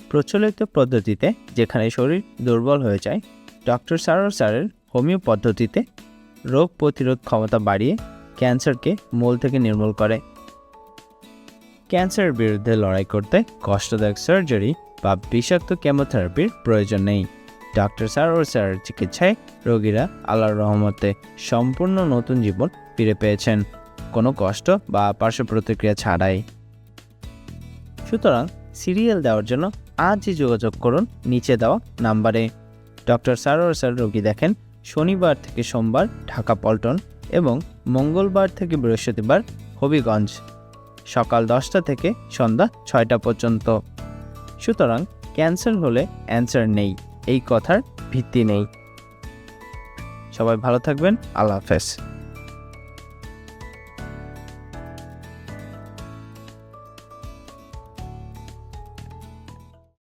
প্রচলিত পদ্ধতিতে যেখানে শরীর দুর্বল হয়ে যায়, ডক্টর স্যারের হোমিও পদ্ধতিতে রোগ প্রতিরোধ ক্ষমতা বাড়িয়ে ক্যান্সারকে মূল থেকে নির্মূল করে। ক্যান্সারের বিরুদ্ধে লড়াই করতে কষ্টদায়ক সার্জারি বা বিষাক্ত কেমোথেরাপির প্রয়োজন নেই। ডক্টর স্যারের চিকিৎসায় রোগীরা আল্লাহর রহমতে সম্পূর্ণ নতুন জীবন ফিরে পেয়েছেন, কোনো কষ্ট বা পার্শ্ব প্রতিক্রিয়া ছাড়াই। সুতরাং সিরিয়াল দেওয়ার জন্য আজই যোগাযোগ করুন নিচে দেওয়া নাম্বারে। ডক্টর স্যার রোগী দেখেন শনিবার থেকে সোমবার ঢাকা পল্টন এবং মঙ্গলবার থেকে বৃহস্পতিবার হবিগঞ্জ, সকাল 10টা থেকে সন্ধ্যা 6টা পর্যন্ত। সুতরাং ক্যান্সার হলে অ্যান্সার নেই, এই কথার ভিত্তি নেই। সবাই ভালো থাকবেন। আল্লাহ হাফেজ।